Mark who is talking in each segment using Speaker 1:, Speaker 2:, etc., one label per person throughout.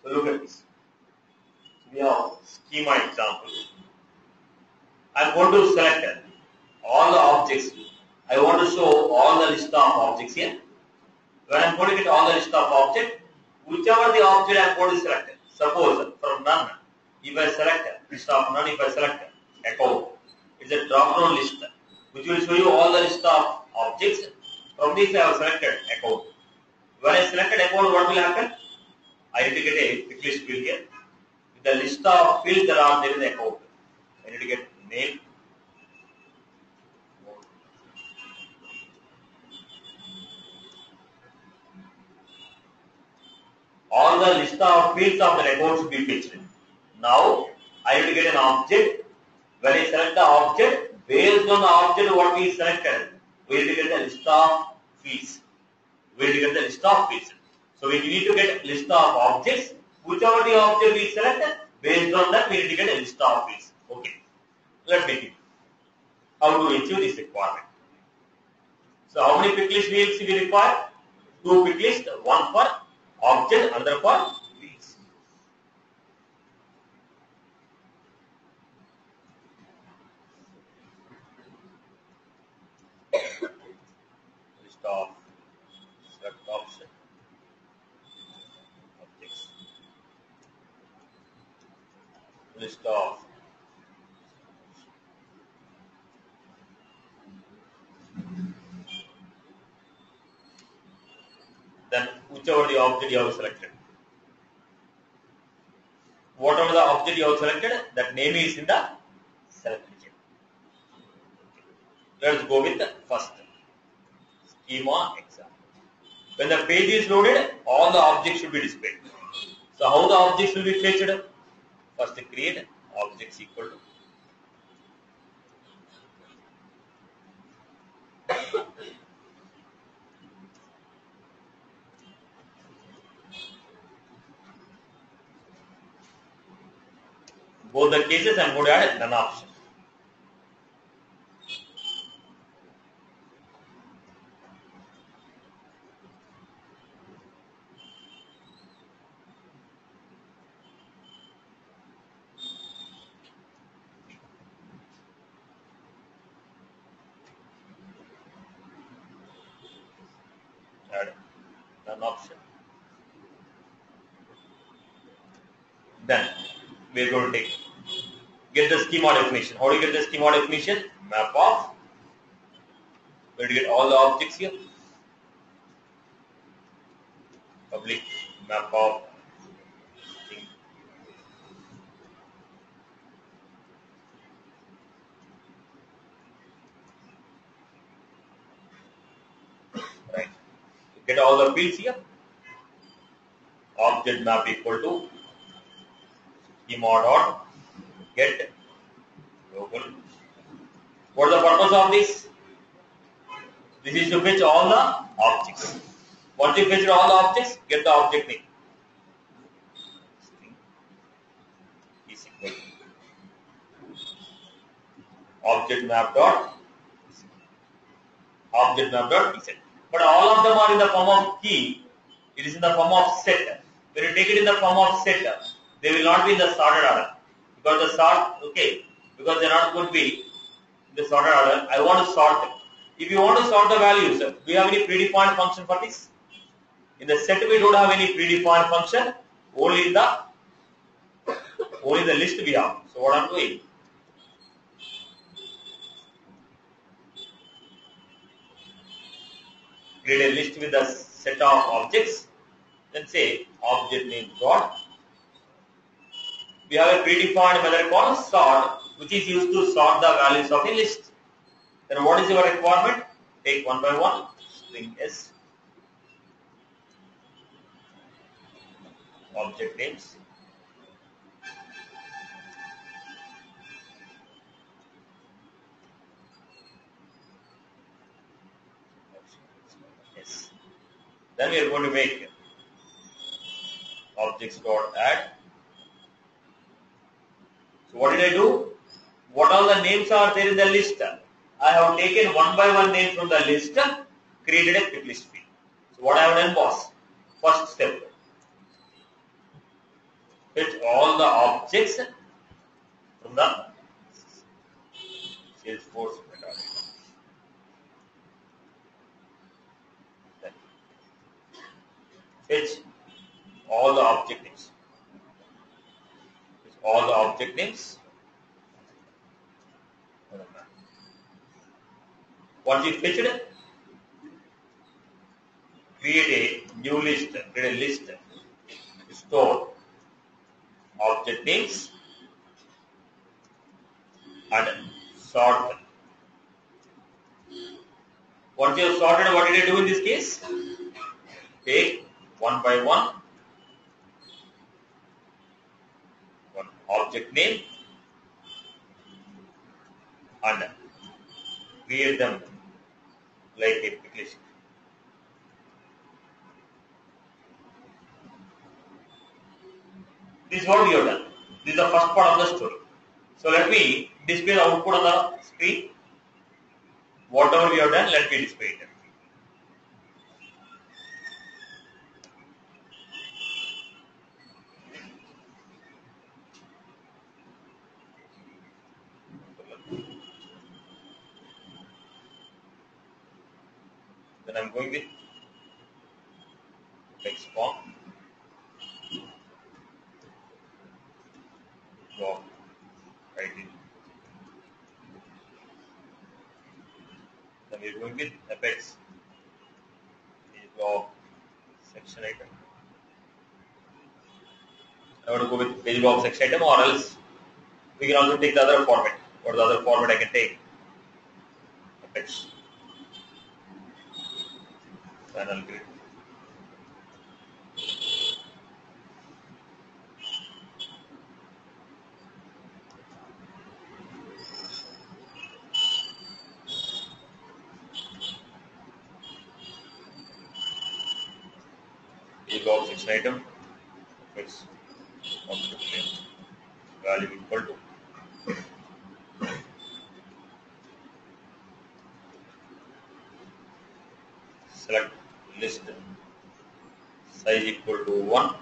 Speaker 1: So look at this. We have schema example. I am going to select all the objects. I want to show all the list of objects here. When I am going to get all the list of objects, whichever the object I am going to select. Suppose from none, if I select list of none, if I select account, it's a drop-down list which will show you all the list of objects. From this I have selected account. When I selected account, what will happen? I need to get a pick list field here. With the list of fields that are there in the account, I need to get name. All the list of fields of the account should be fetched. Now I need to get an object. When I select the object, based on the object what we selected, we need to get the list of fields. We need to get the list of fields. So we need to get list of objects. Whichever the object we selected, based on that we need to get a list of fields. Okay. Let me think. How to achieve this requirement? So how many pick list fields we require? 2 pick lists, one for object, another for fields. List of select option objects. List of then whichever the object you have selected. Whatever the object you have selected, that name is in the select region. Let's go with the first schema example. When the page is loaded, all the objects should be displayed. So how the objects will be fetched? First create objects equal to both the cases I am going to add none option. Add none option. Then we are going to get the schema definition. How do you get the schema definition? Map of. We are going to get all the objects here. Public map of thing. Right. Get all the fields here. Object map equal to schema dot get global. What is the purpose of this? This is to fetch all the objects. Once you fetch all the objects, get the object name. String is equal to object map dot set. But all of them are in the form of key. It is in the form of set. When you take it in the form of set, they will not be in the sorted order. Because because they are not going to be in the sorted order. I want to sort them. If you want to sort the values, do you have any predefined function for this? In the set we don't have any predefined function. Only in the list we have. So what I am doing? Create a list with a set of objects. Then say object name dot. We have a predefined method called sort, which is used to sort the values of a list. Then what is your requirement? Take one by one. String s. Object names. S. Then we are going to make objects dot add. So what did I do? What all the names are there in the list? I have taken one by one name from the list, created a pick list field. So what I have done was, first step, fetch all the objects from the Salesforce metadata. Then fetch all the object names. Fetch all the object names. Once you fetch it, create a new list, create a list, store object names and sort them. Once you have sorted, what did I do in this case? Take one by one object name and create them like a pick list. This is what we have done. This is the first part of the story. So let me display the output on the screen. Whatever we have done, let me display it. Then I'm going with text form. Block ID. Then we're going with Apex. Block section item. I want to go with page block section item, or else we can also take the other format. What is the other format I can take? Apex. Panel grid. Block section item, fix object name, value equal to select list, size equal to 1,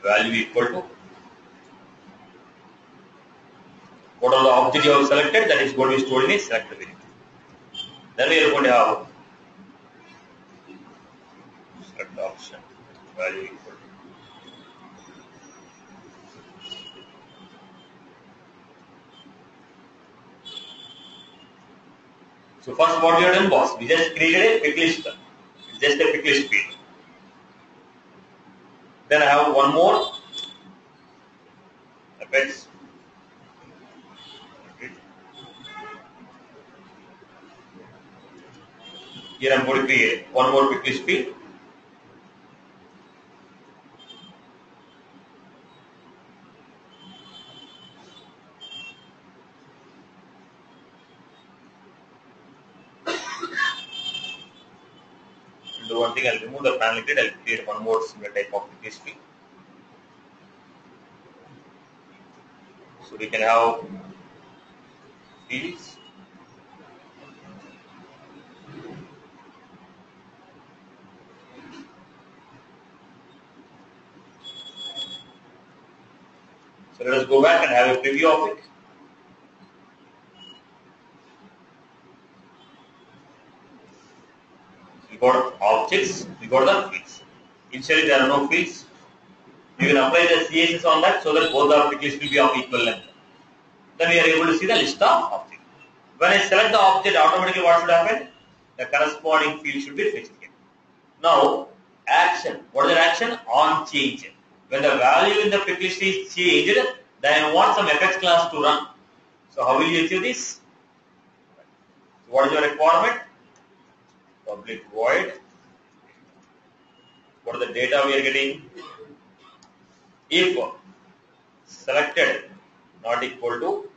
Speaker 1: value equal to what are the object you have selected, that is going to be stored in a select variable. Then we are going to have select option, value equal to so first what we have done was, we just created a pick list. It's just a pick list field. Then I have one more Apex. Here I am going to create one more pick list field. Do one thing, I'll remove the panel grid, I'll create one more similar type of pick list field. So we can have fields. So let us go back and have a preview of it. We got objects, we got the fields. Initially there are no fields. You can apply the CSS on that so that both the pick list will be of equal length. Then we are able to see the list of objects. When I select the object, automatically what should happen? The corresponding field should be fetched here. Now, action. What is the action? On change. When the value in the pick list is changed, then I want some Apex class to run. So how will you achieve this? So what is your requirement? Public void. What is the data we are getting? If selected not equal to,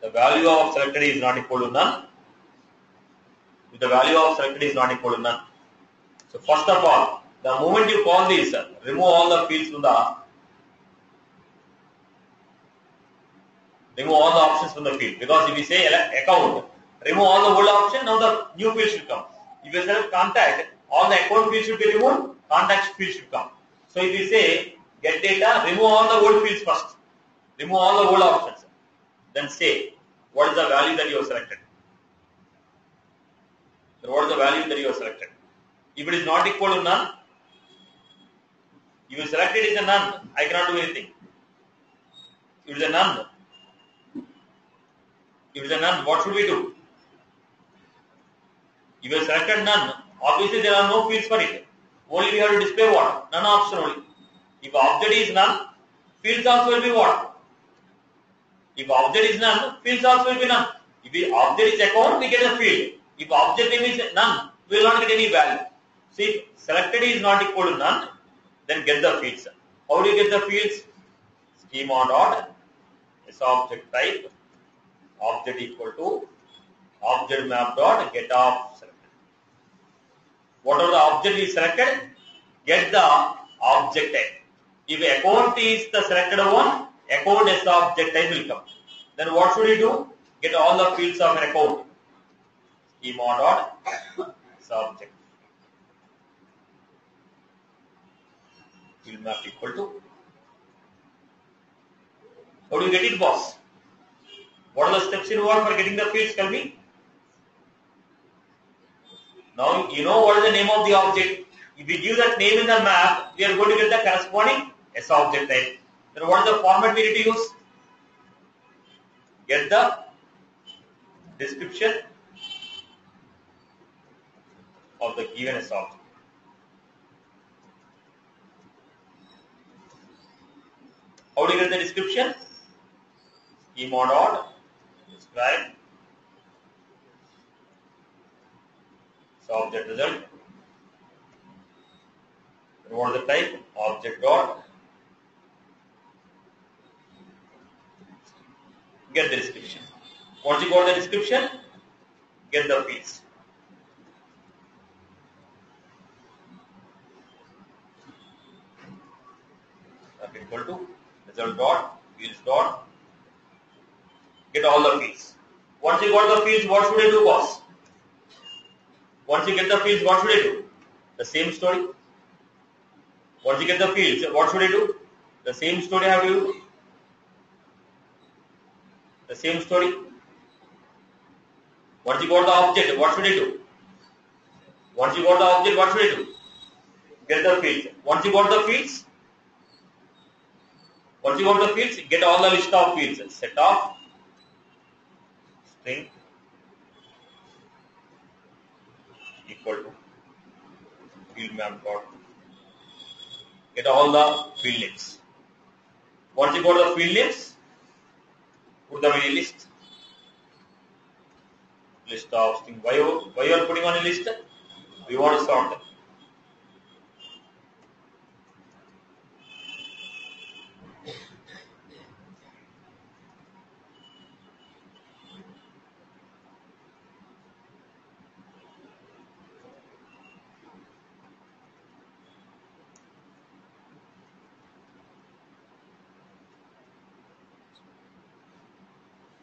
Speaker 1: the value of selected is not equal to none. If the value of selected is not equal to none. So first of all, the moment you call this, remove all the fields from the, remove all the options from the field. Because if you say account, remove all the old option, now the new field should come. If you select contact, all the account field should be removed, contact field should come. So if you say get data, remove all the old fields first. Remove all the old options. Then say what is the value that you have selected. So what is the value that you have selected? If it is not equal to none, if you selected is a none, I cannot do anything. If it is a none, what should we do? If you have selected none, obviously there are no fields for it. Only we have to display what? None option only. If object is none, fields also will be what? If object is none, fields also will be none. If the object is account, we get a field. If object name is none, we will not get any value. So if selected is not equal to none, then get the fields. How do you get the fields? Schema dot is object type, object equal to object map dot get of selected. Whatever the object is selected, get the object type. If account is the selected one, account as the object type will come. Then what should we do? Get all the fields of an account. Schema dot subject. Field map equal to. How do you get it, boss? What are the steps involved for getting the fields? Tell me. Now you know what is the name of the object. If we give that name in the map, we are going to get the corresponding S object type. Then what is the format we need to use? Get the description of the given S object. How do you get the description? Schema dot describe object result. And what is the type? Object dot get the description. Once you got the description, get the fields. Equal to result dot fields dot get all the fields. Once you got the fields, what should I do, boss? Once you get the fields, what should I do? The same story. Once you get the fields, what should I do? The same story I have to do. The same story. Once you got the object, what should I do? Once you got the object, what should I do? Get the fields. Once you got the fields, get all the list of fields. Set of string equal to field map dot get all the field names. Once you got the field names, put them in a list. List of string. Why you are putting on a list? We want to sort them.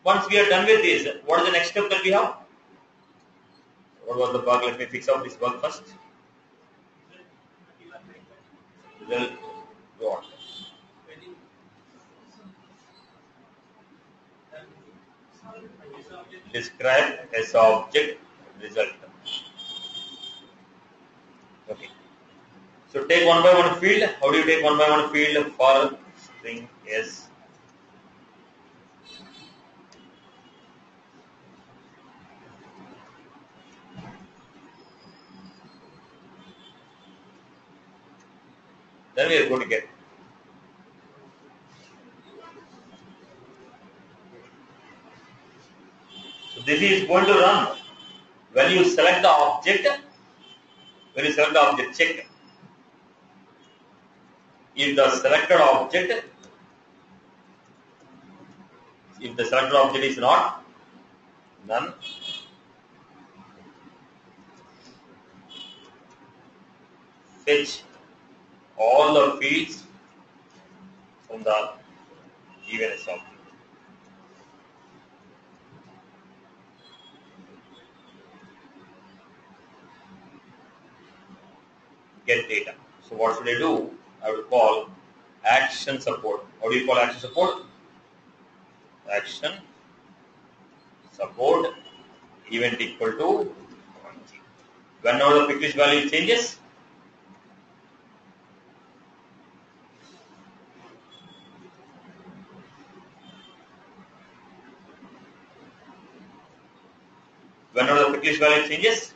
Speaker 1: Once we are done with this, what is the next step that we have? What was the bug? Let me fix out this bug first. Result dot describe as object result. Okay. So take one by one field. How do you take one by one field for string S? Then we are going to get. So this is going to run when you select the object. When you select the object, check if the selected object, is not none, fetch all the fields from the given S object. Get data. So what should I do? I would call action support. How do you call action support? Action support event equal to whenever the quick list value changes,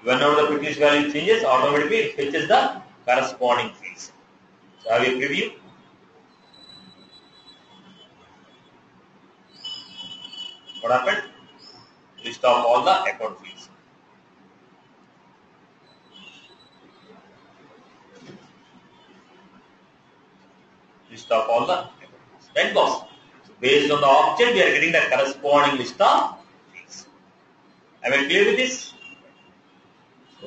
Speaker 1: whenever the quick list value changes, automatically it fetches the corresponding fields. So have a preview. What happened? List of all the account fields. List of all the account fields. Right, boss? So based on the object, we are getting the corresponding list of fields. Am I clear with this?